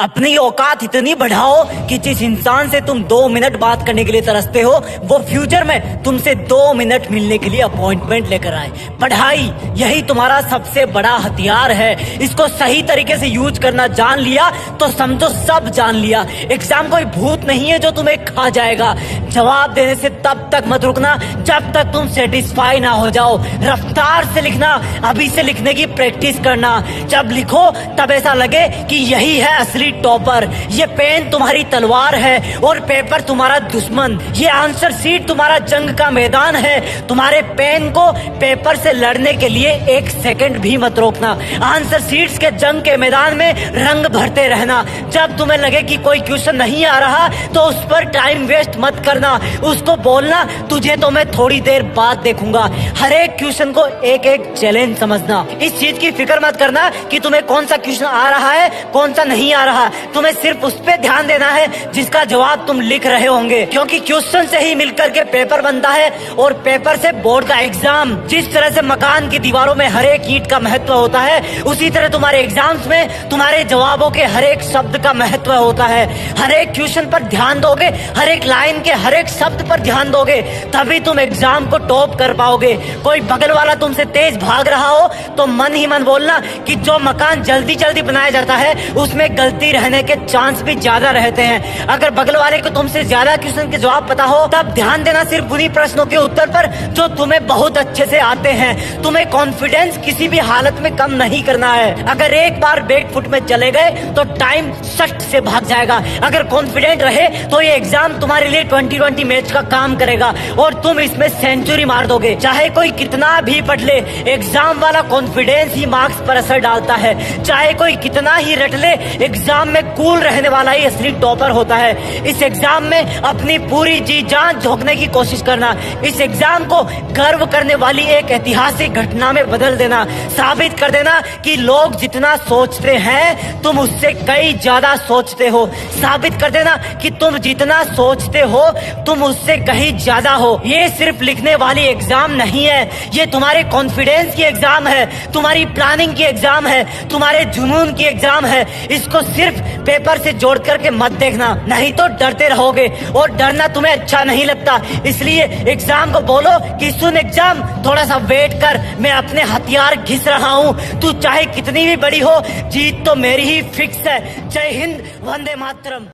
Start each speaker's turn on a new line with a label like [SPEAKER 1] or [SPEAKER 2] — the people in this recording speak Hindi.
[SPEAKER 1] अपनी औकात इतनी बढ़ाओ कि जिस इंसान से तुम 2 मिनट बात करने के लिए तरसते हो वो फ्यूचर में तुमसे 2 मिनट मिलने के लिए अपॉइंटमेंट लेकर आए। पढ़ाई यही तुम्हारा सबसे बड़ा हथियार है। इसको सही तरीके से यूज करना जान लिया तो समझो सब जान लिया। एग्जाम कोई भूत नहीं है जो तुम्हें खा जाएगा। जवाब देने से तब तक मत रुकना जब तक तुम सेटिस्फाई ना हो जाओ। रफ्तार से लिखना, अभी से लिखने की प्रैक्टिस करना। जब लिखो तब ऐसा लगे कि यही है असली टॉपर। ये पेन तुम्हारी तलवार है और पेपर तुम्हारा दुश्मन। ये आंसर शीट तुम्हारा जंग का मैदान है। तुम्हारे पेन को पेपर से लड़ने के लिए 1 सेकंड भी मत रोकना। आंसर शीट्स के जंग के मैदान में रंग भरते रहना। जब तुम्हें लगे कि कोई क्वेश्चन नहीं आ रहा तो उस पर टाइम वेस्ट मत करना। उसको बोलना तुझे तो मैं थोड़ी देर बाद देखूंगा। हर एक क्वेश्चन को एक एक चैलेंज समझना। इस चीज की फिक्र मत करना कि तुम्हें कौन सा क्वेश्चन आ रहा है कौन सा नहीं आ रहा। तुम्हें सिर्फ उस पे ध्यान देना है जिसका जवाब तुम लिख रहे होंगे, क्योंकि क्वेश्चन से ही मिलकर के पेपर बनता है और पेपर से बोर्ड का एग्जाम। जिस तरह से मकान की दीवारों में हर एक ईंट का महत्व होता है उसी तरह तुम्हारे एग्जाम्स में तुम्हारे जवाबों के हर एक शब्द का महत्व होता है। हर एक क्वेश्चन पर ध्यान दोगे, हर एक लाइन के हर एक शब्द पर ध्यान दोगे, तभी तुम एग्जाम को टॉप कर पाओगे। कोई बगल वाला तुमसे तेज भाग रहा हो तो मन ही मन बोलना कि जो मकान जल्दी जल्दी बनाया जाता है उसमें गलती रहने के चांस भी ज्यादा रहते हैं। अगर बगल वाले को तुमसे ज्यादा क्वेश्चन के जवाब पता हो तब ध्यान देना सिर्फ उन्हीं प्रश्नों के उत्तर पर जो तुम्हें बहुत अच्छे से आते हैं। तुम्हें कॉन्फिडेंस किसी भी हालत में कम नहीं करना है। अगर एक बार बैक फुट में चले गए तो टाइम सख्त से भाग जाएगा। अगर कॉन्फिडेंट रहे तो ये एग्जाम तुम्हारे लिए 2020 मैच का काम करेगा और तुम इसमें सेंचुरी मार दोगे। चाहे कोई कितना भी पढ़ ले, एग्जाम वाला कॉन्फिडेंस ही मार्क्स पर असर डालता है। चाहे कोई कितना ही रट ले, एग्जाम में कूल रहने वाला ही असली टॉपर होता है। इस एग्जाम में अपनी पूरी जी जान झोंकने की कोशिश करना। इस एग्जाम को गर्व करने वाली एक ऐतिहासिक घटना में बदल देना। साबित कर देना कि लोग जितना सोचते हैं तुम उससे कई ज्यादा सोचते हो। साबित कर देना कि तुम जितना सोचते हो तुम उससे कहीं ज्यादा हो। ये सिर्फ लिखने वाली एग्जाम नहीं है, ये तुम्हारे कॉन्फिडेंस की एग्जाम है, तुम्हारी प्लानिंग की एग्जाम है, तुम्हारे जुनून की एग्जाम है। इसको सिर्फ पेपर से जोड़ करके मत देखना, नहीं तो डरते रहोगे और डरना तुम्हें अच्छा नहीं लगता। इसलिए एग्जाम को बोलो कि सुन एग्जाम, थोड़ा सा वेट कर, मैं अपने हथियार घिस रहा हूँ। तू चाहे कितनी भी बड़ी हो, जीत तो मेरी ही फिक्स है। जय हिंद, वंदे मातरम।